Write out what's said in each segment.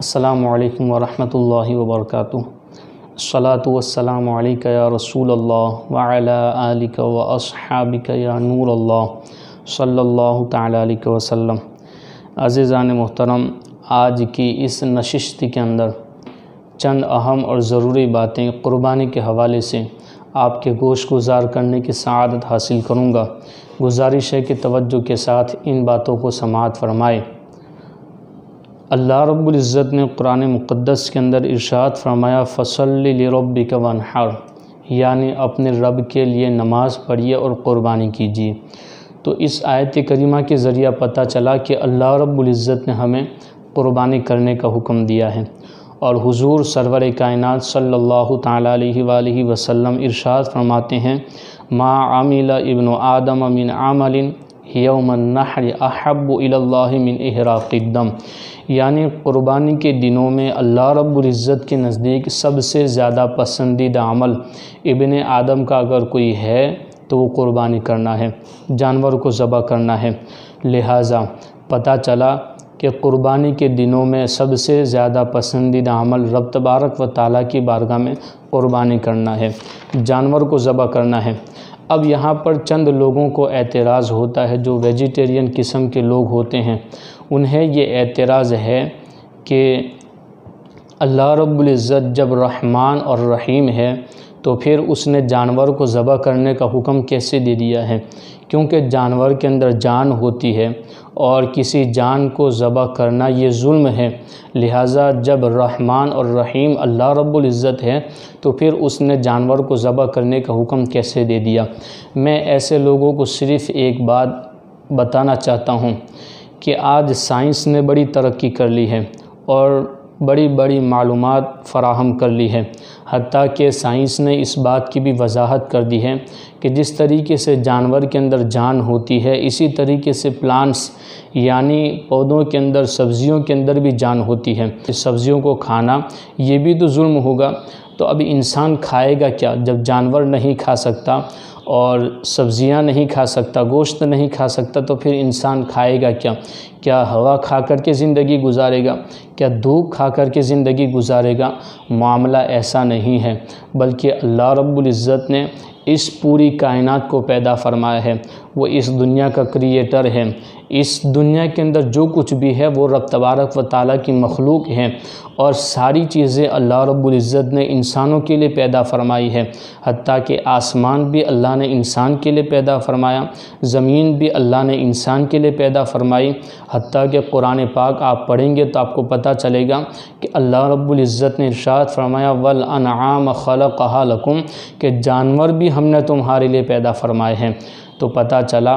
السلام علیکم ورحمۃ اللہ وبرکاتہ۔ الصلاۃ والسلام علیک یا رسول اللہ وعلی آلک واصحابک یا نور اللہ صلی اللہ تعالی علیہ وسلم۔ عزیزان محترم، آج کی اس نشست کے اندر چند اہم اور ضروری باتیں قربانی کے حوالے سے آپ کے گوش گزار کرنے کی سعادت حاصل کروں گا۔ گزارش ہے کہ توجہ کے ساتھ ان باتوں کو سماعت فرمائے۔ اللہ رب العزت نے قرآن مقدس کے اندر ارشاد فرمایا فَصَلِّ لِرَبِّكَ وَانْحَرْ، یعنی اپنے رب کے لیے نماز پڑھیے اور قربانی کیجیے۔ تو اس آیت کریمہ کے ذریعہ پتہ چلا کہ اللہ رب العزت نے ہمیں قربانی کرنے کا حکم دیا ہے، اور حضور سرور کائنات صلی اللہ تعالیٰ علیہ وآلہ وسلم ارشاد فرماتے ہیں ما عمل ابن آدم من عمل یوم النحر احب الی اللہ من احراق الدم، یعنی قربانی کے دنوں میں اللہ رب العزت کے نزدیک سب سے زیادہ پسندیدہ عمل ابن آدم کا اگر کوئی ہے تو وہ قربانی کرنا ہے، جانور کو ذبح کرنا ہے۔ لہٰذا پتہ چلا کہ قربانی کے دنوں میں سب سے زیادہ پسندیدہ عمل رب تبارک و تعالیٰ کی بارگاہ میں قربانی کرنا ہے، جانور کو ذبح کرنا ہے۔ اب یہاں پر چند لوگوں کو اعتراض ہوتا ہے جو ویجیٹیرین قسم کے لوگ ہوتے ہیں، انہیں یہ اعتراض ہے کہ اللہ رب العزت جب رحمان اور رحیم ہے تو پھر اس نے جانور کو ذبح کرنے کا حکم کیسے دے دیا ہے؟ کیونکہ جانور کے اندر جان ہوتی ہے اور کسی جان کو ذبح کرنا یہ ظلم ہے، لہٰذا جب رحمان اور رحیم اللہ رب العزت ہے تو پھر اس نے جانور کو ذبح کرنے کا حکم کیسے دے دیا؟ میں ایسے لوگوں کو صرف ایک بات بتانا چاہتا ہوں کہ آج سائنس نے بڑی ترقی کر لی ہے اور بڑی بڑی معلومات فراہم کر لی ہے، حتیٰ کہ سائنس نے اس بات کی بھی وضاحت کر دی ہے کہ جس طریقے سے جانور کے اندر جان ہوتی ہے اسی طریقے سے پلانٹس یعنی پودوں کے اندر، سبزیوں کے اندر بھی جان ہوتی ہے۔ سبزیوں کو کھانا یہ بھی تو ظلم ہوگا، تو اب انسان کھائے گا کیا جب جانور نہیں کھا سکتا اور سبزیاں نہیں کھا سکتا، گوشت نہیں کھا سکتا، تو پھر انسان کھائے گا کیا؟ کیا ہوا کھا کر کے زندگی گزارے گا؟ کیا دھوپ کھا کر کے زندگی گزارے گا؟ معاملہ ایسا نہیں ہے، بلکہ اللہ رب العزت نے اس پوری کائنات کو پیدا فرمایا ہے، وہ اس دنیا کا کریٹر ہے۔ اس دنیا کے اندر جو کچھ بھی ہے وہ رب تبارک و تعالیٰ کی مخلوق ہے، اور ساری چیزیں اللہ رب العزت نے انسانوں کے لیے پیدا فرمائی ہے، حتیٰ کہ آسمان بھی اللہ نے انسان کے لیے پیدا فرمایا، زمین بھی اللہ نے انسان کے لیے پیدا فرمائی، حتیٰ کہ قرآن پاک آپ پڑھیں گے تو آپ کو پتہ چلے گا کہ اللہ رب العزت نے ارشاد فرمایا وَالْأَنْعَامَ خَلَقَهَا لَكُمْ، کہ جانور بھی ہم نے تمہارے لیے پیدا فرمائے ہیں۔ تو پتہ چلا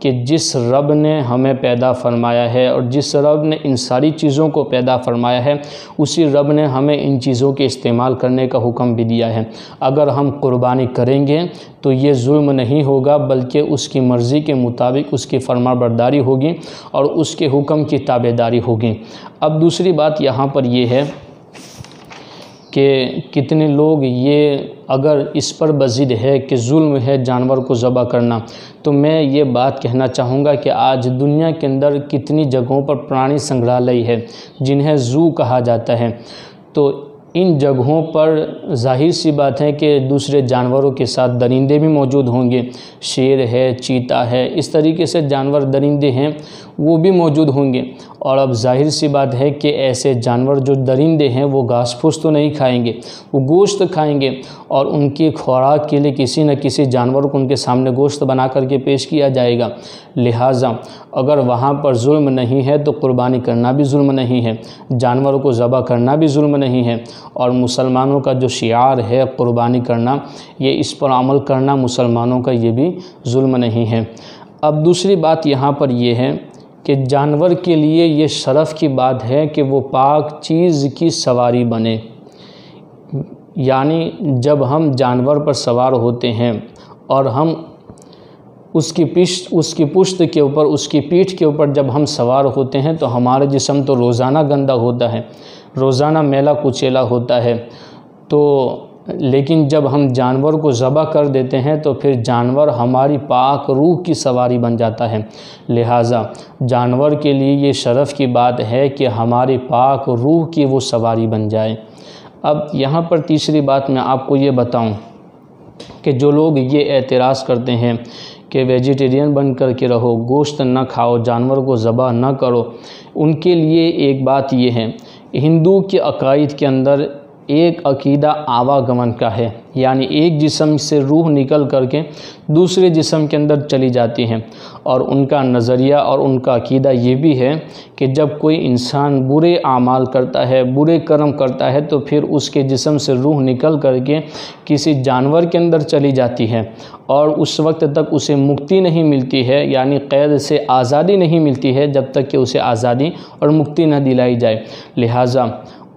کہ جس رب نے ہمیں پیدا فرمایا ہے اور جس رب نے ان ساری چیزوں کو پیدا فرمایا ہے اسی رب نے ہمیں ان چیزوں کے استعمال کرنے کا حکم بھی دیا ہے۔ اگر ہم قربانی کریں گے تو یہ ظلم نہیں ہوگا، بلکہ اس کی مرضی کے مطابق اس کی فرما برداری ہوگی اور اس کے حکم کی تابعداری ہوگی۔ اب دوسری بات یہاں پر یہ ہے کہ کتنے لوگ یہ اگر اس پر بضد ہے کہ ظلم ہے جانور کو ذبح کرنا، تو میں یہ بات کہنا چاہوں گا کہ آج دنیا کے اندر کتنی جگہوں پر پرانی سنگرہالیہ ہے جنہیں زو کہا جاتا ہے، تو ان جگہوں پر ظاہر سی بات ہے کہ دوسرے جانوروں کے ساتھ درندے بھی موجود ہوں گے، شیر ہے، چیتا ہے، اس طریقے سے جانور درندے ہیں وہ بھی موجود ہوں گے، اور اب ظاہر سی بات ہے کہ ایسے جانور جو درندے ہیں وہ گھاس پھوس تو نہیں کھائیں گے، وہ گوشت کھائیں گے، اور ان کی خوراک کے لیے کسی نہ کسی جانور کو ان کے سامنے گوشت بنا کر کے پیش کیا جائے گا۔ لہٰذا اگر وہاں پر ظلم نہیں ہے تو قربانی کرنا بھی ظلم نہیں ہے، جانور کو ذبح کرنا بھی ظلم نہیں ہے، اور مسلمانوں کا جو شعار ہے قربانی کرنا، یہ اس پر عمل کرنا مسلمانوں کا یہ بھی ظلم نہیں ہے۔ اب دوسری بات یہاں پر یہ ہے کہ جانور کے لیے یہ شرف کی بات ہے کہ وہ پاک چیز کی سواری بنے، یعنی جب ہم جانور پر سوار ہوتے ہیں اور ہم اس کی پشت کے اوپر، اس کی پیٹھ کے اوپر جب ہم سوار ہوتے ہیں تو ہمارا جسم تو روزانہ گندا ہوتا ہے، روزانہ میلا کچیلا ہوتا ہے، تو لیکن جب ہم جانور کو ذبح کر دیتے ہیں تو پھر جانور ہماری پاک روح کی سواری بن جاتا ہے، لہٰذا جانور کے لیے یہ شرف کی بات ہے کہ ہماری پاک روح کی وہ سواری بن جائے۔ اب یہاں پر تیسری بات میں آپ کو یہ بتاؤں کہ جو لوگ یہ اعتراض کرتے ہیں کہ ویجیٹیرین بن کر کے رہو، گوشت نہ کھاؤ، جانور کو ذبح نہ کرو، ان کے لیے ایک بات یہ ہے، ہندو کے عقائد کے اندر ایک عقیدہ آواگمن کا ہے، یعنی ایک جسم سے روح نکل کر کے دوسرے جسم کے اندر چلی جاتی ہیں، اور ان کا نظریہ اور ان کا عقیدہ یہ بھی ہے کہ جب کوئی انسان برے اعمال کرتا ہے، برے کرم کرتا ہے، تو پھر اس کے جسم سے روح نکل کر کے کسی جانور کے اندر چلی جاتی ہے، اور اس وقت تک اسے مکتی نہیں ملتی ہے، یعنی قید سے آزادی نہیں ملتی ہے جب تک کہ اسے آزادی اور مکتی نہ دلائی جائے۔ لہٰذا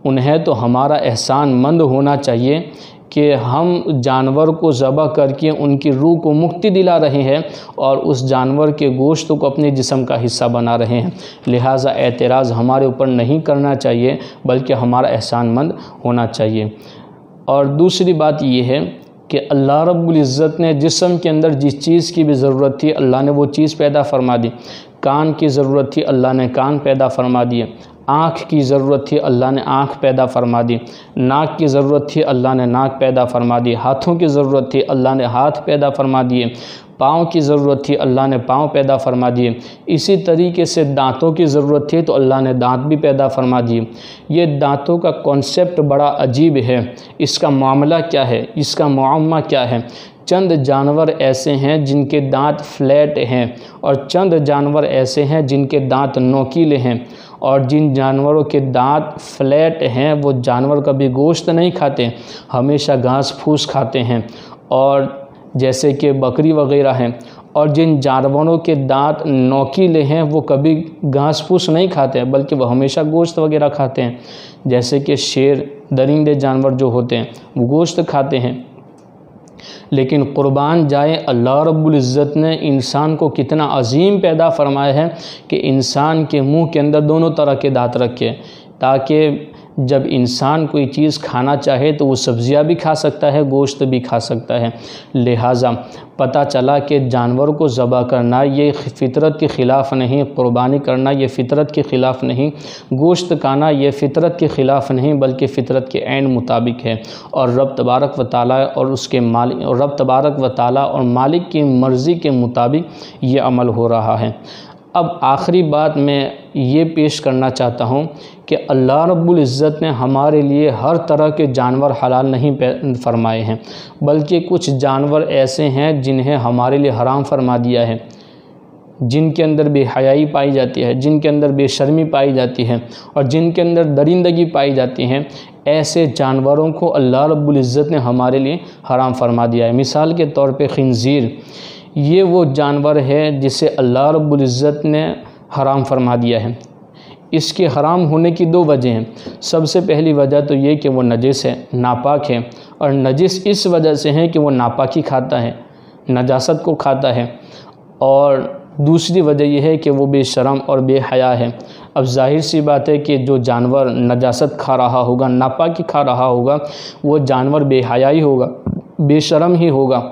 انہیں تو ہمارا احسان مند ہونا چاہیے کہ ہم جانور کو ذبح کر کے ان کی روح کو مکتی دلا رہے ہیں اور اس جانور کے گوشت کو اپنے جسم کا حصہ بنا رہے ہیں، لہٰذا اعتراض ہمارے اوپر نہیں کرنا چاہیے بلکہ ہمارا احسان مند ہونا چاہیے۔ اور دوسری بات یہ ہے کہ اللہ رب العزت نے جسم کے اندر جس چیز کی بھی ضرورت تھی اللہ نے وہ چیز پیدا فرما دی، کان کی ضرورت تھی اللہ نے کان پیدا فرما دیے، آنکھ کی ضرورت تھی اللہ نے آنکھ پیدا فرما دی، ناک کی ضرورت تھی اللہ نے ناک پیدا فرما دی، ہاتھوں کی ضرورت تھی اللہ نے ہاتھ پیدا فرما دیے، پاؤں کی ضرورت تھی اللہ نے پاؤں پیدا فرما دیے، اسی طریقے سے دانتوں کی ضرورت تھی تو اللہ نے دانت بھی پیدا فرما دیے۔ یہ دانتوں کا کانسیپٹ بڑا عجیب ہے، اس کا معاملہ کیا ہے، اس کا معمہ کیا ہے؟ چند جانور ایسے ہیں جن کے دانت فلیٹ ہیں، اور چند جانور ایسے ہیں جن کے دانت نوکیلے ہیں، اور جن جانوروں کے دانت فلیٹ ہیں وہ جانور کبھی گوشت نہیں کھاتے، ہمیشہ گھاس پھوس کھاتے ہیں، اور جیسے کہ بکری وغیرہ ہیں، اور جن جانوروں کے دانت نوکیلے ہیں وہ کبھی گھاس پھوس نہیں کھاتے بلکہ وہ ہمیشہ گوشت وغیرہ کھاتے ہیں، جیسے کہ شیر، درندے جانور جو ہوتے ہیں وہ گوشت کھاتے ہیں۔ لیکن قربان جائے اللہ رب العزت نے انسان کو کتنا عظیم پیدا فرمایا ہے کہ انسان کے منہ کے اندر دونوں طرح کے دانت رکھے، تاکہ جب انسان کوئی چیز کھانا چاہے تو وہ سبزیاں بھی کھا سکتا ہے، گوشت بھی کھا سکتا ہے۔ لہٰذا پتہ چلا کہ جانور کو ذبح کرنا یہ فطرت کے خلاف نہیں، قربانی کرنا یہ فطرت کے خلاف نہیں، گوشت کھانا یہ فطرت کے خلاف نہیں بلکہ فطرت کے عین مطابق ہے، اور رب تبارک و تعالیٰ اور مالک کی مرضی کے مطابق یہ عمل ہو رہا ہے۔ اب آخری بات میں یہ پیش کرنا چاہتا ہوں کہ اللہ رب العزت نے ہمارے لیے ہر طرح کے جانور حلال نہیں فرمائے ہیں، بلکہ کچھ جانور ایسے ہیں جنہیں ہمارے لیے حرام فرما دیا ہے، جن کے اندر بے حیائی پائی جاتی ہے، جن کے اندر بے شرمی پائی جاتی ہے، اور جن کے اندر درندگی پائی جاتی ہے، ایسے جانوروں کو اللہ رب العزت نے ہمارے لیے حرام فرما دیا ہے۔ مثال کے طور پہ خنزیر، یہ وہ جانور ہے جسے اللہ رب العزت نے حرام فرما دیا ہے۔ اس کے حرام ہونے کی دو وجہ ہیں۔ سب سے پہلی وجہ تو یہ کہ وہ نجس ہے، ناپاک ہے، اور نجس اس وجہ سے ہے کہ وہ ناپاکی کھاتا ہے، نجاست کو کھاتا ہے، اور دوسری وجہ یہ ہے کہ وہ بے شرم اور بے حیا ہے۔ اب ظاہر سی بات ہے کہ جو جانور نجاست کھا رہا ہوگا، ناپاکی کھا رہا ہوگا، وہ جانور بے حیا ہی ہوگا، بے شرم ہی ہوگا۔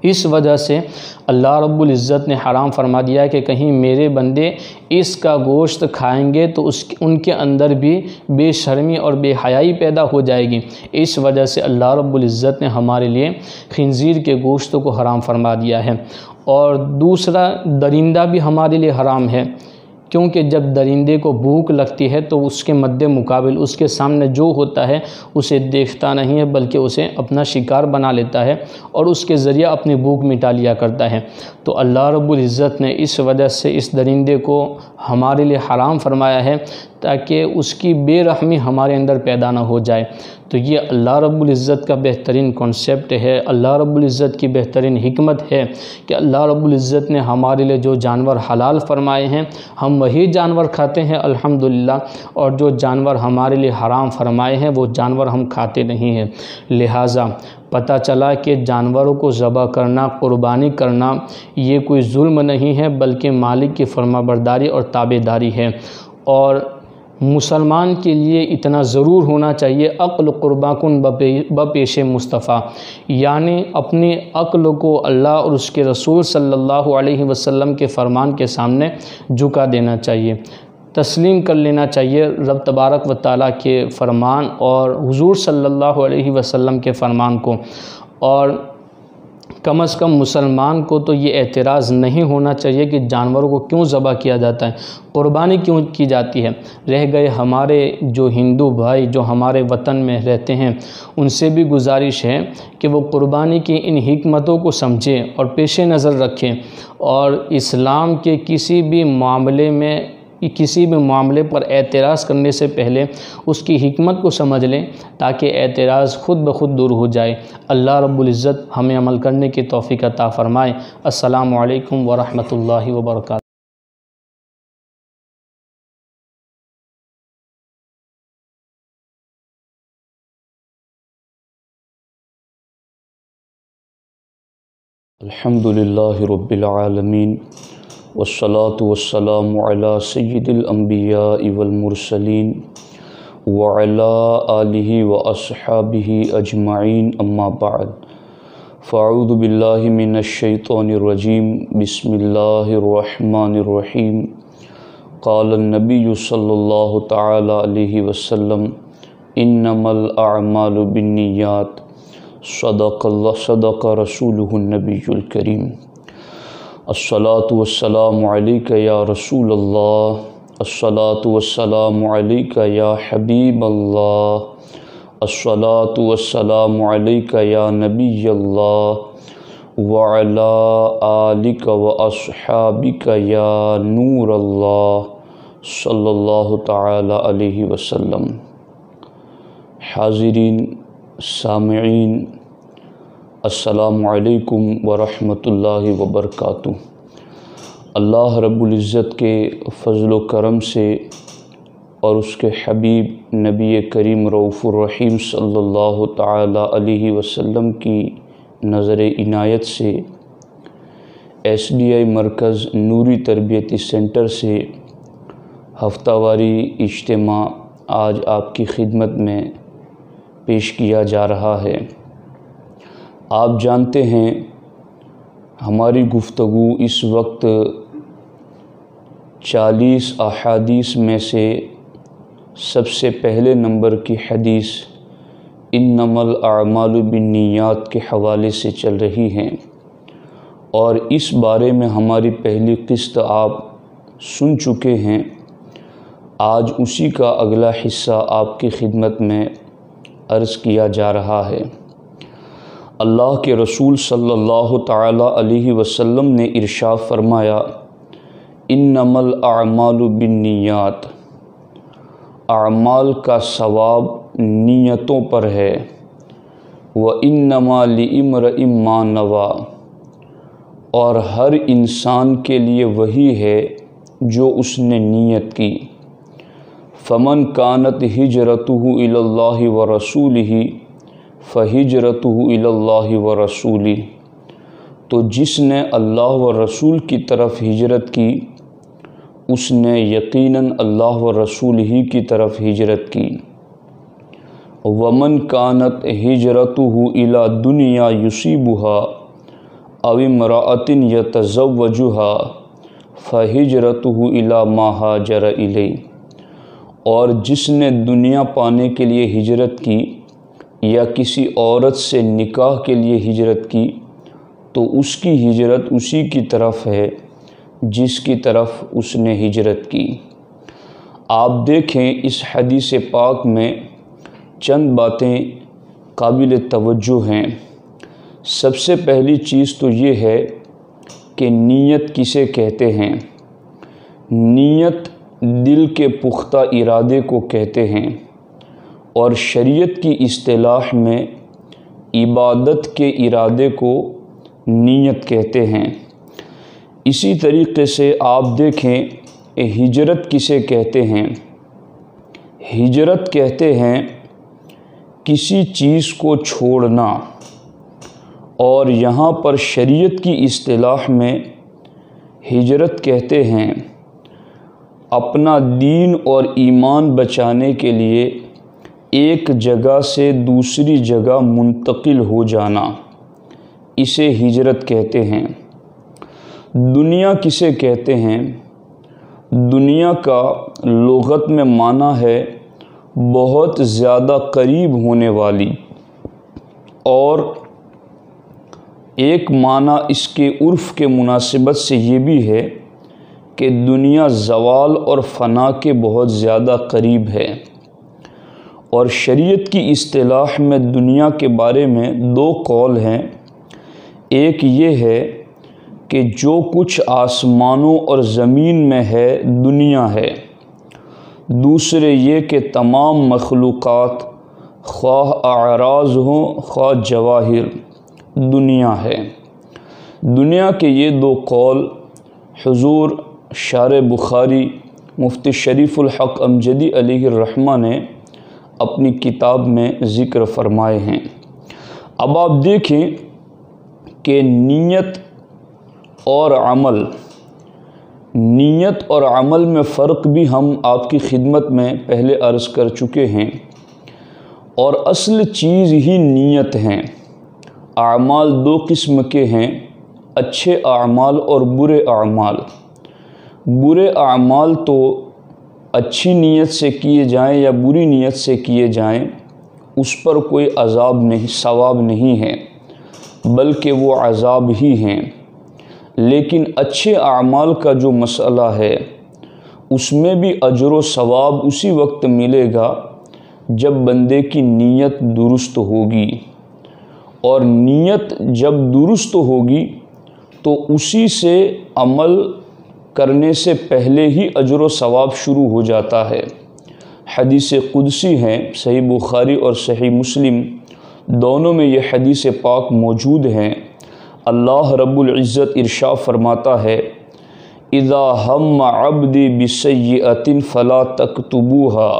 اس وجہ سے اللہ رب العزت نے حرام فرما دیا کہ کہیں میرے بندے اس کا گوشت کھائیں گے تو ان کے اندر بھی بے شرمی اور بے حیائی پیدا ہو جائے گی۔ اس وجہ سے اللہ رب العزت نے ہمارے لیے خنزیر کے گوشت کو حرام فرما دیا ہے۔ اور دوسرا، درندہ بھی ہمارے لیے حرام ہے، کیونکہ جب درندے کو بھوک لگتی ہے تو اس کے مد مقابل اس کے سامنے جو ہوتا ہے اسے دیکھتا نہیں ہے بلکہ اسے اپنا شکار بنا لیتا ہے اور اس کے ذریعہ اپنی بھوک مٹا لیا کرتا ہے۔ تو اللہ رب العزت نے اس وجہ سے اس درندے کو ہمارے لیے حرام فرمایا ہے تاکہ اس کی بے رحمی ہمارے اندر پیدا نہ ہو جائے۔ تو یہ اللہ رب العزت کا بہترین کنسیپٹ ہے، اللہ رب العزت کی بہترین حکمت ہے کہ اللہ رب العزت نے ہمارے لیے جو جانور حلال فرمائے ہیں ہم وہی جانور کھاتے ہیں الحمدللہ، اور جو جانور ہمارے لیے حرام فرمائے ہیں وہ جانور ہم کھاتے نہیں ہیں۔ لہٰذا پتہ چلا کہ جانوروں کو ذبح کرنا، قربانی کرنا یہ کوئی ظلم نہیں ہے بلکہ مالک کی فرما برداری اور تابع داری ہے۔ اور مسلمان کے لیے اتنا ضرور ہونا چاہیے، عقل قربا کن بپیش مصطفیٰ، یعنی اپنی عقل کو اللہ اور اس کے رسول صلی اللہ علیہ وسلم کے فرمان کے سامنے جھکا دینا چاہیے، تسلیم کر لینا چاہیے رب تبارک و تعالیٰ کے فرمان اور حضور صلی اللہ علیہ وسلم کے فرمان کو۔ اور کم از کم مسلمان کو تو یہ اعتراض نہیں ہونا چاہیے کہ جانوروں کو کیوں ذبح کیا جاتا ہے، قربانی کیوں کی جاتی ہے۔ رہ گئے ہمارے جو ہندو بھائی جو ہمارے وطن میں رہتے ہیں، ان سے بھی گزارش ہے کہ وہ قربانی کی ان حکمتوں کو سمجھیں اور پیش نظر رکھیں، اور اسلام کے کسی بھی معاملے پر اعتراض کرنے سے پہلے اس کی حکمت کو سمجھ لیں تاکہ اعتراض خود بخود دور ہو جائے۔ اللہ رب العزت ہمیں عمل کرنے کی توفیق عطا فرمائے۔ السلام علیکم ورحمۃ اللہ وبرکاتہ۔ الحمدللہ رب العالمین والصلاة والسلام علی سید الانبیاء والمرسلین وعلی آلہ واصحابہ اجمعین، اما بعد، فاعوذ باللہ من الشیطان الرجیم، بسم اللہ الرحمن الرحیم۔ قال النبی صلی اللہ تعالی علیہ وسلم، انما الاعمال بالنیات، صدق رسولہ النبی الکریم۔ الصلاۃ والسلام علیک یا رسول اللہ، الصلاۃ والسلام علیک یا حبیب اللہ، الصلاۃ والسلام علیک یا نبی اللہ، وعلی آلک واصحابک یا نور اللہ، صلی اللہ تعالی علیہ وسلم۔ حاضرین، سامعین، السلام علیکم ورحمۃ اللہ وبرکاتہ۔ اللہ رب العزت کے فضل و کرم سے اور اس کے حبیب نبی کریم رؤوف الرحیم صلی اللہ تعالی علیہ وسلم کی نظر عنایت سے SDI مرکز نوری تربیتی سینٹر سے ہفتہ واری اجتماع آج آپ کی خدمت میں پیش کیا جا رہا ہے۔ آپ جانتے ہیں ہماری گفتگو اس وقت 40 احادیث میں سے سب سے پہلے نمبر کی حدیث انما الاعمال بالنیات کے حوالے سے چل رہی ہیں، اور اس بارے میں ہماری پہلی قسط آپ سن چکے ہیں۔ آج اسی کا اگلا حصہ آپ کی خدمت میں عرض کیا جا رہا ہے۔ اللہ کے رسول صلی اللہ تعالی علیہ وسلم نے ارشاد فرمایا، انما الاعمال بالنیات، اعمال کا ثواب نیتوں پر ہے، وانما لامرئ ما نویٰ، اور ہر انسان کے لیے وہی ہے جو اس نے نیت کی۔ فمن کانت ہجرتہ الی اللہ ورسولہ فہجرتہ الی اللہ ورسولہ، تو جس نے اللہ و رسول کی طرف ہجرت کی اس نے یقیناً اللہ و رسول ہی کی طرف ہجرت کی۔ ومن کانت ہجرتہ الی دنیا یصیبھا او امرأۃ یتزوجھا فہجرتہ الی ما ہاجر الیہ، اور جس نے دنیا پانے کے لیے ہجرت کی یا کسی عورت سے نکاح کے لیے ہجرت کی تو اس کی ہجرت اسی کی طرف ہے جس کی طرف اس نے ہجرت کی۔ آپ دیکھیں اس حدیث پاک میں چند باتیں قابل توجہ ہیں۔ سب سے پہلی چیز تو یہ ہے کہ نیت کسے کہتے ہیں۔ نیت دل کے پختہ ارادے کو کہتے ہیں، اور شریعت کی اصطلاح میں عبادت کے ارادے کو نیت کہتے ہیں۔ اسی طریقے سے آپ دیکھیں ہجرت کسے کہتے ہیں۔ ہجرت کہتے ہیں کسی چیز کو چھوڑنا، اور یہاں پر شریعت کی اصطلاح میں ہجرت کہتے ہیں اپنا دین اور ایمان بچانے کے لیے ایک جگہ سے دوسری جگہ منتقل ہو جانا، اسے ہجرت کہتے ہیں۔ دنیا کسے کہتے ہیں؟ دنیا کا لغت میں معنی ہے بہت زیادہ قریب ہونے والی، اور ایک معنی اس کے عرف کے مناسبت سے یہ بھی ہے کہ دنیا زوال اور فنا کے بہت زیادہ قریب ہے۔ اور شریعت کی اصطلاح میں دنیا کے بارے میں دو قول ہیں۔ ایک یہ ہے کہ جو کچھ آسمانوں اور زمین میں ہے دنیا ہے، دوسرے یہ کہ تمام مخلوقات خواہ اعراض ہوں خواہ جواہر دنیا ہے۔ دنیا کے یہ دو قول حضور شارح بخاری مفتی شریف الحق امجدی علیہ الرحمہ نے اپنی کتاب میں ذکر فرمائے ہیں۔ اب آپ دیکھیں کہ نیت اور عمل میں فرق بھی ہم آپ کی خدمت میں پہلے عرض کر چکے ہیں، اور اصل چیز ہی نیت ہیں۔ اعمال دو قسم کے ہیں، اچھے اعمال اور برے اعمال۔ برے اعمال تو اچھی نیت سے کیے جائیں یا بری نیت سے کیے جائیں اس پر کوئی ثواب نہیں ہے، بلکہ وہ عذاب ہی ہیں۔ لیکن اچھے اعمال کا جو مسئلہ ہے اس میں بھی اجر و ثواب اسی وقت ملے گا جب بندے کی نیت درست ہوگی، اور نیت جب درست ہوگی تو اسی سے عمل کرنے سے پہلے ہی اجر و ثواب شروع ہو جاتا ہے۔ حدیث قدسی ہیں، صحیح بخاری اور صحیح مسلم دونوں میں یہ حدیث پاک موجود ہیں۔ اللہ رب العزت ارشاد فرماتا ہے اذا ہم عبدی بسیئۃ فلا تکتبوها،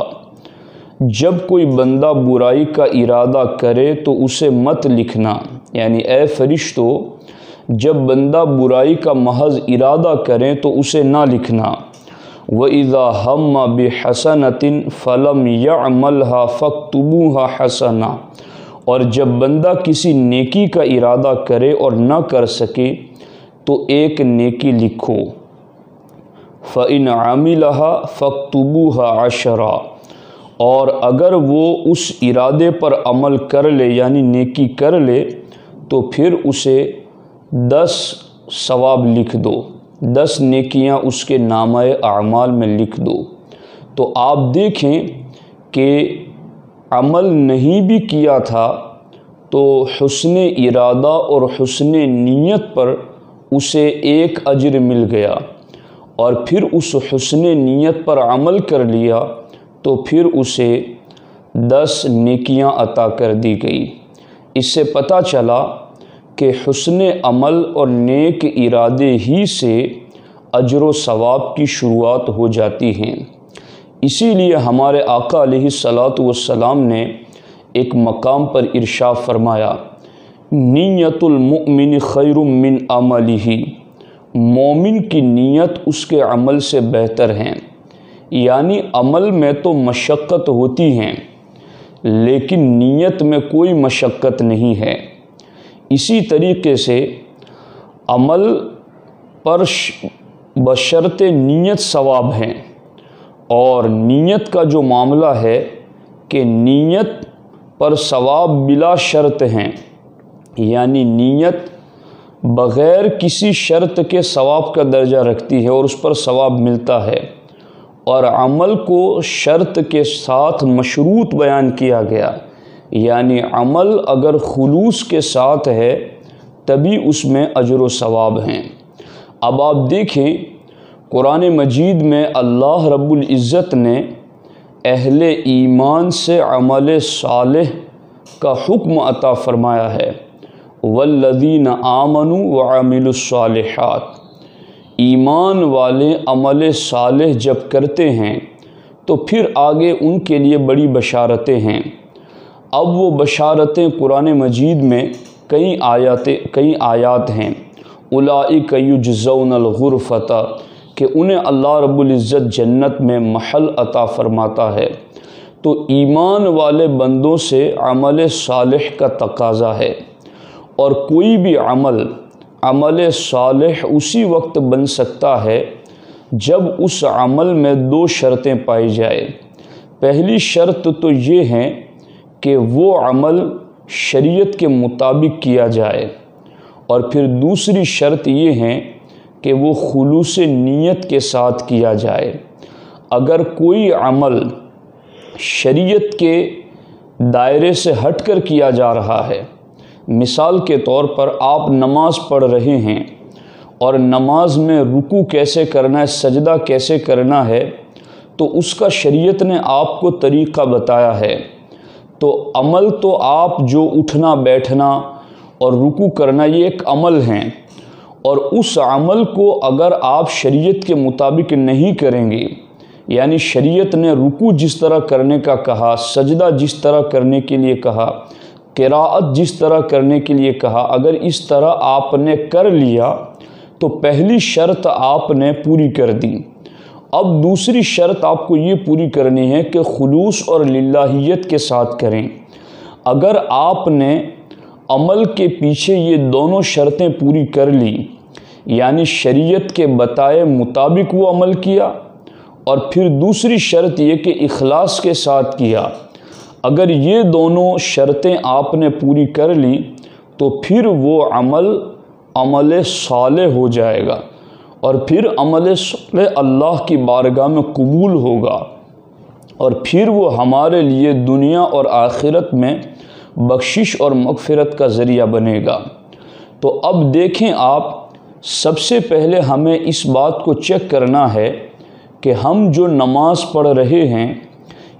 جب کوئی بندہ برائی کا ارادہ کرے تو اسے مت لکھنا، یعنی اے فرشتو جب بندہ برائی کا محض ارادہ کریں تو اسے نہ لکھنا۔ وَإِذَا هَمَّ بِحَسَنَةٍ فَلَمْ يَعْمَلْهَا فَاكْتُبُوهَا حَسَنَةً، اور جب بندہ کسی نیکی کا ارادہ کرے اور نہ کر سکے تو ایک نیکی لکھو۔ فَإِنْ عَمِلَهَا فَاكْتُبُوهَا عَشْرًا، اور اگر وہ اس ارادے پر عمل کر لے یعنی نیکی کر لے تو پھر اسے 10 ثواب لکھ دو، 10 نیکیاں اس کے نامہ اعمال میں لکھ دو۔ تو آپ دیکھیں کہ عمل نہیں بھی کیا تھا تو حسن ارادہ اور حسن نیت پر اسے ایک اجر مل گیا، اور پھر اس حسن نیت پر عمل کر لیا تو پھر اسے 10 نیکیاں عطا کر دی گئی۔ اس سے پتہ چلا کہ حسن عمل اور نیک ارادے ہی سے اجر و ثواب کی شروعات ہو جاتی ہیں۔ اسی لیے ہمارے آقا علیہ الصلاۃ والسلام نے ایک مقام پر ارشاد فرمایا نیت المؤمن خیر من عملہ، مومن کی نیت اس کے عمل سے بہتر ہے۔ یعنی عمل میں تو مشقت ہوتی ہیں لیکن نیت میں کوئی مشقت نہیں ہے۔ اسی طریقے سے عمل پر بشرط نیت ثواب ہیں، اور نیت کا جو معاملہ ہے کہ نیت پر ثواب بلا شرط ہیں، یعنی نیت بغیر کسی شرط کے ثواب کا درجہ رکھتی ہے اور اس پر ثواب ملتا ہے، اور عمل کو شرط کے ساتھ مشروط بیان کیا گیا، یعنی عمل اگر خلوص کے ساتھ ہے تبھی اس میں اجر و ثواب ہیں۔ اب آپ دیکھیں قرآن مجید میں اللہ رب العزت نے اہل ایمان سے عمل صالح کا حکم عطا فرمایا ہے، والذین آمنوا وعملوا الصالحات، ایمان والے عمل صالح جب کرتے ہیں تو پھر آگے ان کے لیے بڑی بشارتیں ہیں۔ اب وہ بشارتیں قرآن مجید میں کئی آیات ہیں۔ اولئک یجزون الغرفۃ، کہ انہیں اللہ رب العزت جنت میں محل عطا فرماتا ہے، تو ایمان والے بندوں سے عمل صالح کا تقاضا ہے، اور کوئی بھی عمل صالح اسی وقت بن سکتا ہے جب اس عمل میں 2 شرطیں پائی جائے۔ پہلی شرط تو یہ ہے کہ وہ عمل شریعت کے مطابق کیا جائے، اور پھر دوسری شرط یہ ہے کہ وہ خلوص نیت کے ساتھ کیا جائے۔ اگر کوئی عمل شریعت کے دائرے سے ہٹ کر کیا جا رہا ہے، مثال کے طور پر آپ نماز پڑھ رہے ہیں اور نماز میں رکوع کیسے کرنا ہے، سجدہ کیسے کرنا ہے، تو اس کا شریعت نے آپ کو طریقہ بتایا ہے، تو عمل تو آپ جو اٹھنا بیٹھنا اور رکوع کرنا یہ ایک عمل ہیں، اور اس عمل کو اگر آپ شریعت کے مطابق نہیں کریں گے، یعنی شریعت نے رکوع جس طرح کرنے کا کہا، سجدہ جس طرح کرنے کے لیے کہا، قراءت جس طرح کرنے کے لیے کہا، اگر اس طرح آپ نے کر لیا تو پہلی شرط آپ نے پوری کر دی۔ اب دوسری شرط آپ کو یہ پوری کرنی ہے کہ خلوص اور للہیت کے ساتھ کریں۔ اگر آپ نے عمل کے پیچھے یہ دونوں شرطیں پوری کر لی، یعنی شریعت کے بتائے مطابق وہ عمل کیا، اور پھر دوسری شرط یہ کہ اخلاص کے ساتھ کیا، اگر یہ دونوں شرطیں آپ نے پوری کر لی تو پھر وہ عمل صالح ہو جائے گا، اور پھر عمل صالح اللہ کی بارگاہ میں قبول ہوگا، اور پھر وہ ہمارے لیے دنیا اور آخرت میں بخشش اور مغفرت کا ذریعہ بنے گا۔ تو اب دیکھیں آپ، سب سے پہلے ہمیں اس بات کو چیک کرنا ہے کہ ہم جو نماز پڑھ رہے ہیں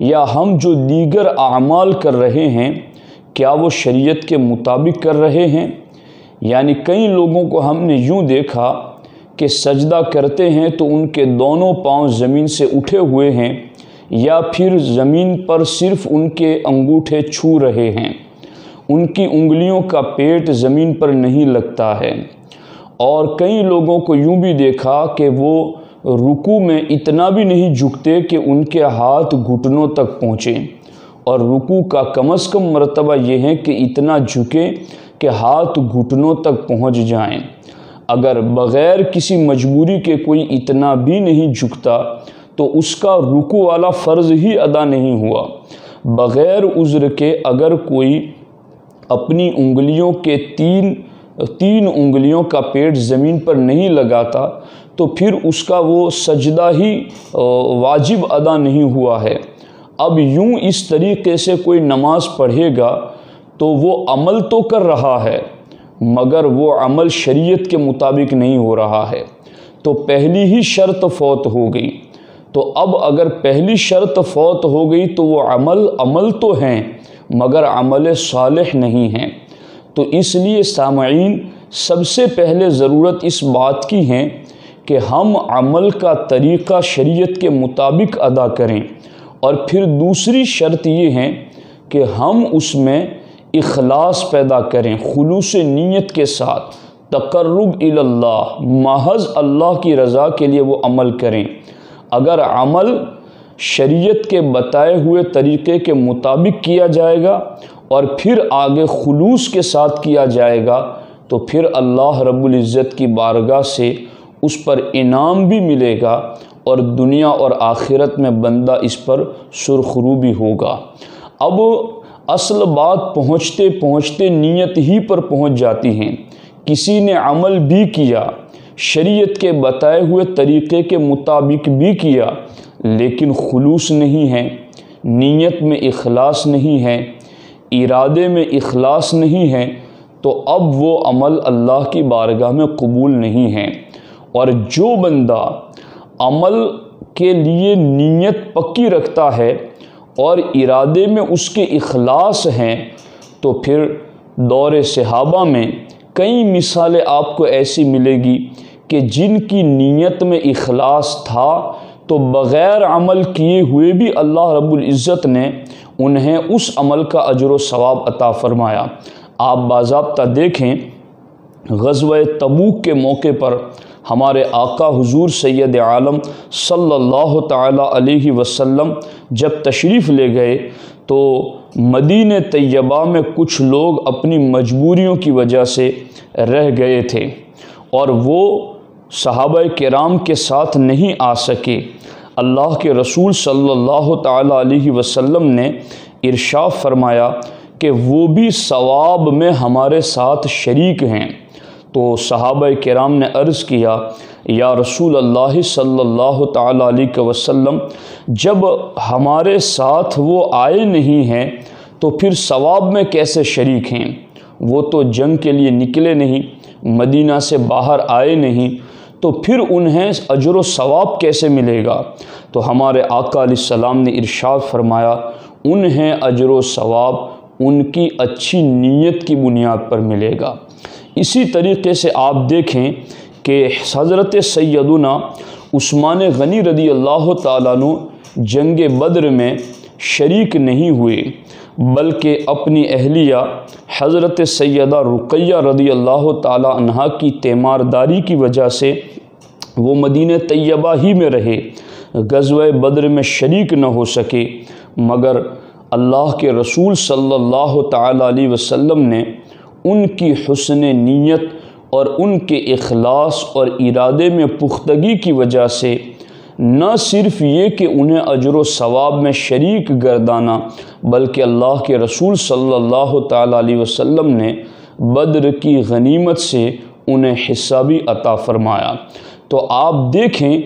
یا ہم جو دیگر اعمال کر رہے ہیں، کیا وہ شریعت کے مطابق کر رہے ہیں؟ یعنی کئی لوگوں کو ہم نے یوں دیکھا کہ سجدہ کرتے ہیں تو ان کے دونوں پاؤں زمین سے اٹھے ہوئے ہیں، یا پھر زمین پر صرف ان کے انگوٹھے چھو رہے ہیں، ان کی انگلیوں کا پیٹ زمین پر نہیں لگتا ہے۔ اور کئی لوگوں کو یوں بھی دیکھا کہ وہ رکوع میں اتنا بھی نہیں جھکتے کہ ان کے ہاتھ گھٹنوں تک پہنچیں، اور رکوع کا کم از کم مرتبہ یہ ہے کہ اتنا جھکیں کہ ہاتھ گھٹنوں تک پہنچ جائیں۔ اگر بغیر کسی مجبوری کے کوئی اتنا بھی نہیں جھکتا تو اس کا رکوع والا فرض ہی ادا نہیں ہوا۔ بغیر عذر کے اگر کوئی اپنی انگلیوں کے تین انگلیوں کا پیٹ زمین پر نہیں لگاتا تو پھر اس کا وہ سجدہ ہی واجب ادا نہیں ہوا ہے۔ اب یوں اس طریقے سے کوئی نماز پڑھے گا تو وہ عمل تو کر رہا ہے مگر وہ عمل شریعت کے مطابق نہیں ہو رہا ہے، تو پہلی ہی شرط فوت ہو گئی۔ تو اب اگر پہلی شرط فوت ہو گئی تو وہ عمل تو ہیں مگر عمل صالح نہیں ہیں۔ تو اس لیے سامعین، سب سے پہلے ضرورت اس بات کی ہے کہ ہم عمل کا طریقہ شریعت کے مطابق ادا کریں، اور پھر دوسری شرط یہ ہے کہ ہم اس میں اخلاص پیدا کریں، خلوص نیت کے ساتھ، تقرب اللہ، محض اللہ کی رضا کے لیے وہ عمل کریں۔ اگر عمل شریعت کے بتائے ہوئے طریقے کے مطابق کیا جائے گا اور پھر آگے خلوص کے ساتھ کیا جائے گا تو پھر اللہ رب العزت کی بارگاہ سے اس پر انعام بھی ملے گا، اور دنیا اور آخرت میں بندہ اس پر سرخرو بھی ہوگا۔ اب اصل بات پہنچتے پہنچتے نیت ہی پر پہنچ جاتی ہیں۔ کسی نے عمل بھی کیا، شریعت کے بتائے ہوئے طریقے کے مطابق بھی کیا، لیکن خلوص نہیں ہے، نیت میں اخلاص نہیں ہے، ارادے میں اخلاص نہیں ہے، تو اب وہ عمل اللہ کی بارگاہ میں قبول نہیں ہے۔ اور جو بندہ عمل کے لیے نیت پکی رکھتا ہے اور ارادے میں اس کے اخلاص ہیں، تو پھر دور صحابہ میں کئی مثالیں آپ کو ایسی ملے گی کہ جن کی نیت میں اخلاص تھا تو بغیر عمل کیے ہوئے بھی اللہ رب العزت نے انہیں اس عمل کا اجر و ثواب عطا فرمایا۔ آپ باضابطہ دیکھیں غزوہ تبوک کے موقع پر ہمارے آقا حضور سید عالم صلی اللہ تعالی علیہ وسلم جب تشریف لے گئے تو مدینہ طیبہ میں کچھ لوگ اپنی مجبوریوں کی وجہ سے رہ گئے تھے اور وہ صحابہ کرام کے ساتھ نہیں آ سکے۔ اللہ کے رسول صلی اللہ تعالی علیہ وسلم نے ارشاد فرمایا کہ وہ بھی ثواب میں ہمارے ساتھ شریک ہیں۔ تو صحابہ کرام نے عرض کیا یا رسول اللہ صلی اللہ تعالی علیہ وسلم، جب ہمارے ساتھ وہ آئے نہیں ہیں تو پھر ثواب میں کیسے شریک ہیں؟ وہ تو جنگ کے لیے نکلے نہیں، مدینہ سے باہر آئے نہیں، تو پھر انہیں اجر و ثواب کیسے ملے گا؟ تو ہمارے آقا علیہ السلام نے ارشاد فرمایا انہیں اجر و ثواب ان کی اچھی نیت کی بنیاد پر ملے گا۔ اسی طریقے سے آپ دیکھیں کہ حضرت سیدنا عثمان غنی رضی اللہ تعالیٰ عنہ جنگ بدر میں شریک نہیں ہوئے، بلکہ اپنی اہلیہ حضرت سیدہ رقیہ رضی اللہ تعالیٰ عنہا کی تیمارداری کی وجہ سے وہ مدینہ طیبہ ہی میں رہے، غزوہ بدر میں شریک نہ ہو سکے، مگر اللہ کے رسول صلی اللہ تعالیٰ علیہ وسلم نے ان کی حسن نیت اور ان کے اخلاص اور ارادے میں پختگی کی وجہ سے نہ صرف یہ کہ انہیں اجر و ثواب میں شریک گردانا، بلکہ اللہ کے رسول صلی اللہ تعالیٰ علیہ وسلم نے بدر کی غنیمت سے انہیں حصہ بھی عطا فرمایا۔ تو آپ دیکھیں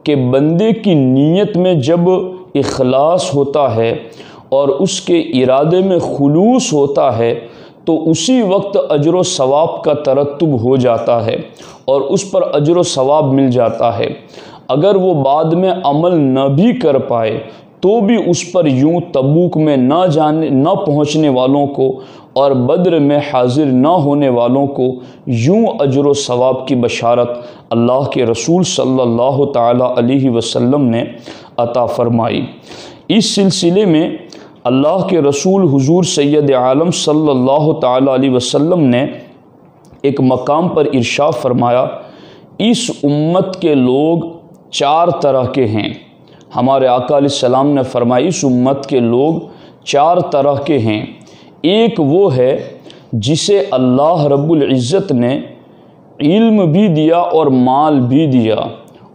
کہ بندے کی نیت میں جب اخلاص ہوتا ہے اور اس کے ارادے میں خلوص ہوتا ہے تو اسی وقت اجر و ثواب کا ترتب ہو جاتا ہے اور اس پر اجر و ثواب مل جاتا ہے۔ اگر وہ بعد میں عمل نہ بھی کر پائے تو بھی اس پر یوں تبوک میں نہ پہنچنے والوں کو اور بدر میں حاضر نہ ہونے والوں کو یوں اجر و ثواب کی بشارت اللہ کے رسول صلی اللہ تعالی علیہ وسلم نے عطا فرمائی۔ اس سلسلے میں اللہ کے رسول حضور سید عالم صلی اللہ تعالی علیہ وسلم نے ایک مقام پر ارشاد فرمایا اس امت کے لوگ 4 طرح کے ہیں۔ ہمارے آقا علیہ السلام نے فرمایا اس امت کے لوگ 4 طرح کے ہیں۔ ایک وہ ہے جسے اللہ رب العزت نے علم بھی دیا اور مال بھی دیا،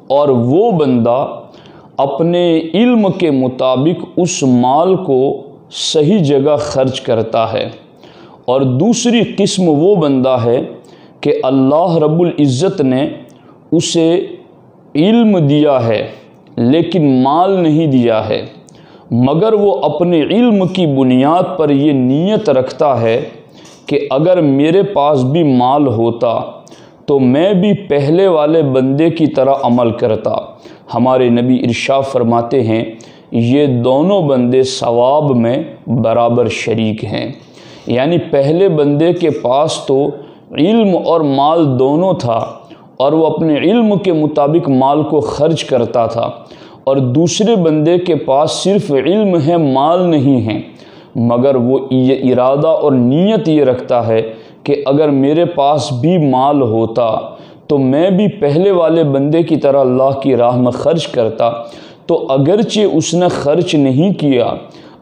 اور وہ بندہ اپنے علم کے مطابق اس مال کو صحیح جگہ خرچ کرتا ہے۔ اور دوسری قسم وہ بندہ ہے کہ اللہ رب العزت نے اسے علم دیا ہے لیکن مال نہیں دیا ہے، مگر وہ اپنے علم کی بنیاد پر یہ نیت رکھتا ہے کہ اگر میرے پاس بھی مال ہوتا تو میں بھی پہلے والے بندے کی طرح عمل کرتا۔ ہمارے نبی ارشاد فرماتے ہیں یہ دونوں بندے ثواب میں برابر شریک ہیں، یعنی پہلے بندے کے پاس تو علم اور مال دونوں تھا اور وہ اپنے علم کے مطابق مال کو خرچ کرتا تھا، اور دوسرے بندے کے پاس صرف علم ہے مال نہیں ہے، مگر وہ یہ ارادہ اور نیت یہ رکھتا ہے کہ اگر میرے پاس بھی مال ہوتا تو میں بھی پہلے والے بندے کی طرح اللہ کی راہ میں خرچ کرتا۔ تو اگرچہ اس نے خرچ نہیں کیا،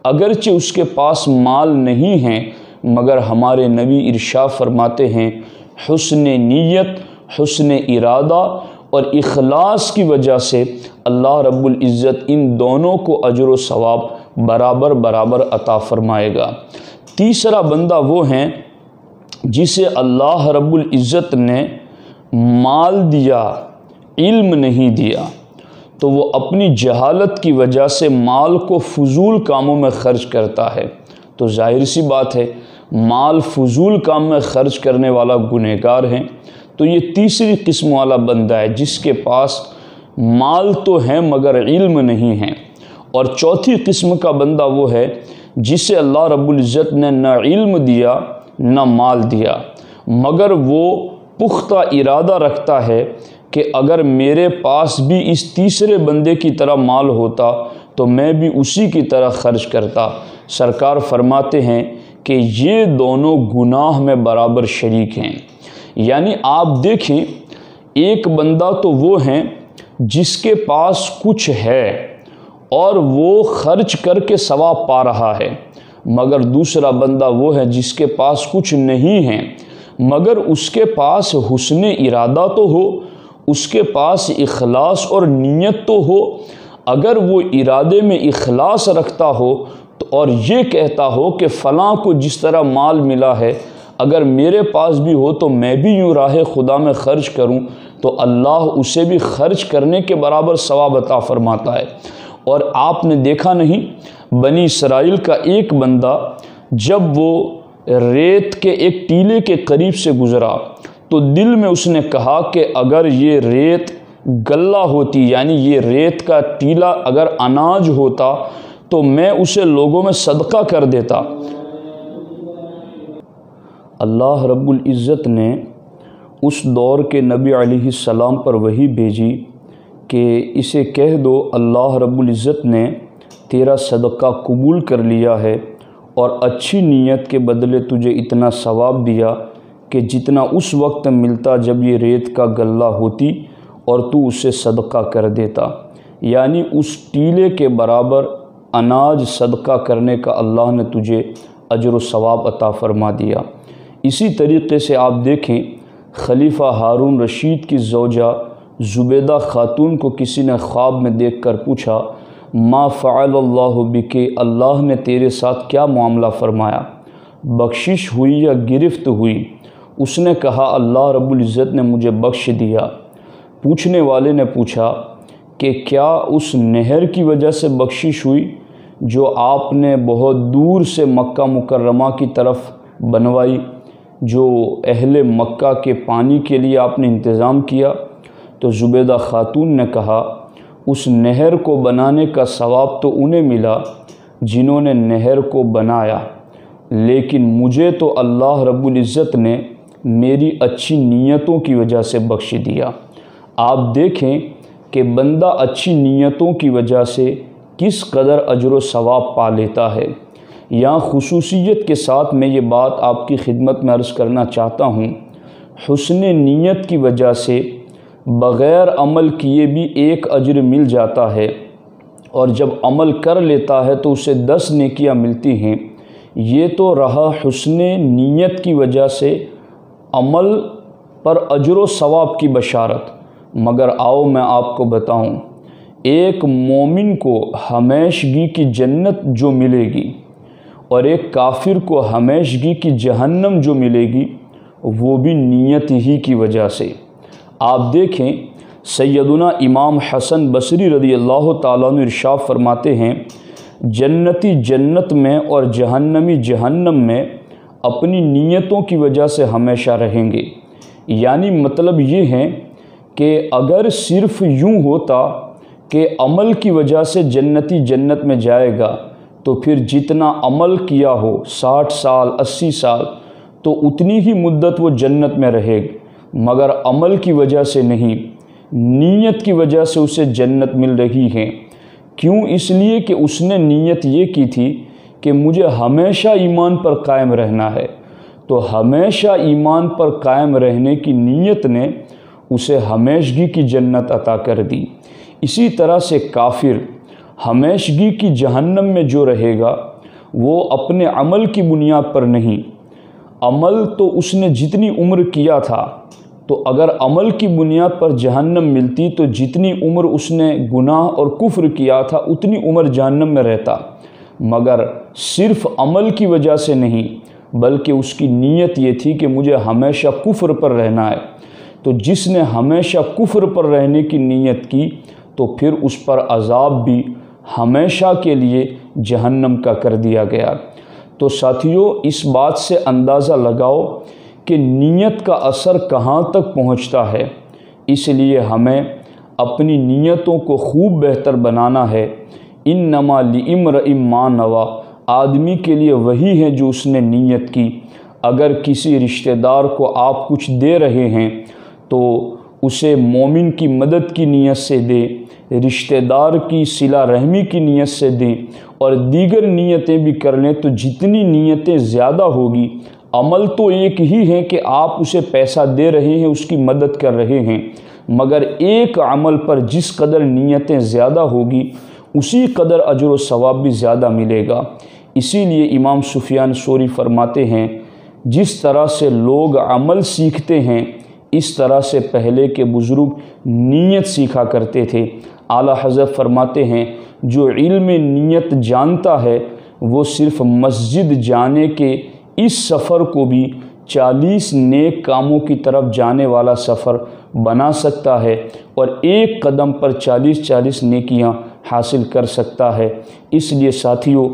اگرچہ اس کے پاس مال نہیں ہے، مگر ہمارے نبی ارشاد فرماتے ہیں حسن نیت، حسن ارادہ اور اخلاص کی وجہ سے اللہ رب العزت ان دونوں کو اجر و ثواب برابر برابر عطا فرمائے گا۔ تیسرا بندہ وہ ہیں جسے اللہ رب العزت نے مال دیا، علم نہیں دیا، تو وہ اپنی جہالت کی وجہ سے مال کو فضول کاموں میں خرچ کرتا ہے۔ تو ظاہر سی بات ہے مال فضول کام میں خرچ کرنے والا گنہگار ہے۔ تو یہ تیسری قسم والا بندہ ہے جس کے پاس مال تو ہے مگر علم نہیں ہے۔ اور چوتھی قسم کا بندہ وہ ہے جسے اللہ رب العزت نے نہ علم دیا نہ مال دیا، مگر وہ پختہ ارادہ رکھتا ہے کہ اگر میرے پاس بھی اس تیسرے بندے کی طرح مال ہوتا تو میں بھی اسی کی طرح خرچ کرتا۔ سرکار فرماتے ہیں کہ یہ دونوں گناہ میں برابر شریک ہیں، یعنی آپ دیکھیں ایک بندہ تو وہ ہیں جس کے پاس کچھ ہے اور وہ خرچ کر کے ثواب پا رہا ہے، مگر دوسرا بندہ وہ ہے جس کے پاس کچھ نہیں ہے مگر اس کے پاس حسن ارادہ تو ہو، اس کے پاس اخلاص اور نیت تو ہو۔ اگر وہ ارادے میں اخلاص رکھتا ہو تو اور یہ کہتا ہو کہ فلاں کو جس طرح مال ملا ہے اگر میرے پاس بھی ہو تو میں بھی یوں راہ خدا میں خرچ کروں، تو اللہ اسے بھی خرچ کرنے کے برابر ثواب عطا فرماتا ہے۔ اور آپ نے دیکھا نہیں بنی اسرائیل کا ایک بندہ جب وہ ریت کے ایک ٹیلے کے قریب سے گزرا تو دل میں اس نے کہا کہ اگر یہ ریت گلہ ہوتی، یعنی یہ ریت کا ٹیلا اگر اناج ہوتا تو میں اسے لوگوں میں صدقہ کر دیتا۔ اللہ رب العزت نے اس دور کے نبی علیہ السلام پر وحی بھیجی کہ اسے کہہ دو اللہ رب العزت نے تیرا صدقہ قبول کر لیا ہے اور اچھی نیت کے بدلے تجھے اتنا ثواب دیا کہ جتنا اس وقت ملتا جب یہ ریت کا گلہ ہوتی اور تو اسے صدقہ کر دیتا، یعنی اس ٹیلے کے برابر اناج صدقہ کرنے کا اللہ نے تجھے اجر و ثواب عطا فرما دیا۔ اسی طریقے سے آپ دیکھیں خلیفہ ہارون رشید کی زوجہ زبیدہ خاتون کو کسی نے خواب میں دیکھ کر پوچھا ما فعل اللہ بکے، اللہ نے تیرے ساتھ کیا معاملہ فرمایا، بخشش ہوئی یا گرفت ہوئی؟ اس نے کہا اللہ رب العزت نے مجھے بخش دیا۔ پوچھنے والے نے پوچھا کہ کیا اس نہر کی وجہ سے بخشش ہوئی جو آپ نے بہت دور سے مکہ مکرمہ کی طرف بنوائی، جو اہل مکہ کے پانی کے لیے آپ نے انتظام کیا؟ تو زبیدہ خاتون نے کہا اس نہر کو بنانے کا ثواب تو انہیں ملا جنہوں نے نہر کو بنایا، لیکن مجھے تو اللہ رب العزت نے میری اچھی نیتوں کی وجہ سے بخش دیا۔ آپ دیکھیں کہ بندہ اچھی نیتوں کی وجہ سے کس قدر اجر و ثواب پا لیتا ہے۔ یہاں خصوصیت کے ساتھ میں یہ بات آپ کی خدمت میں عرض کرنا چاہتا ہوں، حسن نیت کی وجہ سے بغیر عمل کیے بھی ایک اجر مل جاتا ہے، اور جب عمل کر لیتا ہے تو اسے 10 نیکیاں ملتی ہیں۔ یہ تو رہا حسن نیت کی وجہ سے عمل پر اجر و ثواب کی بشارت، مگر آؤ میں آپ کو بتاؤں ایک مومن کو ہمیشگی کی جنت جو ملے گی اور ایک کافر کو ہمیشگی کی جہنم جو ملے گی وہ بھی نیت ہی کی وجہ سے۔ آپ دیکھیں سیدنا امام حسن بصری رضی اللہ تعالیٰ عنہ ارشاد فرماتے ہیں جنتی جنت میں اور جہنمی جہنم میں اپنی نیتوں کی وجہ سے ہمیشہ رہیں گے۔ یعنی مطلب یہ ہے کہ اگر صرف یوں ہوتا کہ عمل کی وجہ سے جنتی جنت میں جائے گا تو پھر جتنا عمل کیا ہو 60 سال 80 سال تو اتنی ہی مدت وہ جنت میں رہے گا، مگر عمل کی وجہ سے نہیں، نیت کی وجہ سے اسے جنت مل رہی ہے۔ کیوں؟ اس لیے کہ اس نے نیت یہ کی تھی کہ مجھے ہمیشہ ایمان پر قائم رہنا ہے، تو ہمیشہ ایمان پر قائم رہنے کی نیت نے اسے ہمیشگی کی جنت عطا کر دی۔ اسی طرح سے کافر ہمیشگی کی جہنم میں جو رہے گا وہ اپنے عمل کی بنیاد پر نہیں، عمل تو اس نے جتنی عمر کیا تھا، تو اگر عمل کی بنیاد پر جہنم ملتی تو جتنی عمر اس نے گناہ اور کفر کیا تھا اتنی عمر جہنم میں رہتا، مگر صرف عمل کی وجہ سے نہیں بلکہ اس کی نیت یہ تھی کہ مجھے ہمیشہ کفر پر رہنا ہے۔ تو جس نے ہمیشہ کفر پر رہنے کی نیت کی تو پھر اس پر عذاب بھی ہمیشہ کے لیے جہنم کا کر دیا گیا۔ تو ساتھیو اس بات سے اندازہ لگاؤ کہ نیت کا اثر کہاں تک پہنچتا ہے، اس لیے ہمیں اپنی نیتوں کو خوب بہتر بنانا ہے۔ انما لامرئ ما نویٰ، آدمی کے لیے وہی ہے جو اس نے نیت کی۔ اگر کسی رشتہ دار کو آپ کچھ دے رہے ہیں تو اسے مومن کی مدد کی نیت سے دیں، رشتہ دار کی صلہ رحمی کی نیت سے دیں، اور دیگر نیتیں بھی کر لیں، تو جتنی نیتیں زیادہ ہوگی عمل تو ایک ہی ہے کہ آپ اسے پیسہ دے رہے ہیں، اس کی مدد کر رہے ہیں، مگر ایک عمل پر جس قدر نیتیں زیادہ ہوگی اسی قدر اجر و ثواب بھی زیادہ ملے گا۔ اسی لیے امام سفیان ثوری فرماتے ہیں جس طرح سے لوگ عمل سیکھتے ہیں اس طرح سے پہلے کے بزرگ نیت سیکھا کرتے تھے۔ اعلیٰ حضرت فرماتے ہیں جو علم نیت جانتا ہے وہ صرف مسجد جانے کے اس سفر کو بھی 40 نیک کاموں کی طرف جانے والا سفر بنا سکتا ہے اور ایک قدم پر 40 نیکیاں حاصل کر سکتا ہے۔ اس لیے ساتھیو،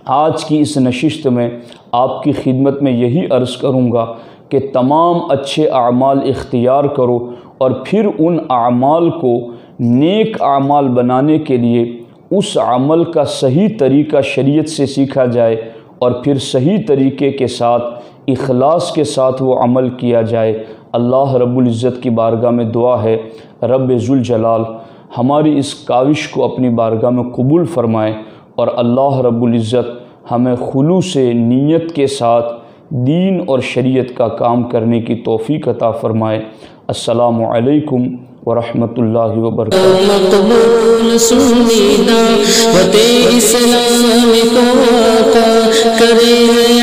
آج کی اس نشست میں آپ کی خدمت میں یہی عرض کروں گا کہ تمام اچھے اعمال اختیار کرو اور پھر ان اعمال کو نیک اعمال بنانے کے لیے اس عمل کا صحیح طریقہ شریعت سے سیکھا جائے اور پھر صحیح طریقے کے ساتھ اخلاص کے ساتھ وہ عمل کیا جائے۔ اللہ رب العزت کی بارگاہ میں دعا ہے رب ذوالجلال ہماری اس کاوش کو اپنی بارگاہ میں قبول فرمائے اور اللہ رب العزت ہمیں خلوص نیت کے ساتھ دین اور شریعت کا کام کرنے کی توفیق عطا فرمائے۔ السلام علیکم ورحمۃ اللہ وبرکاتہ۔ مقبول سنی دعوت اسلام کو آقا کرے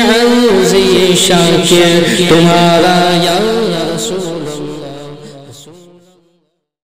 عرض یہ شاکر تمہارا یا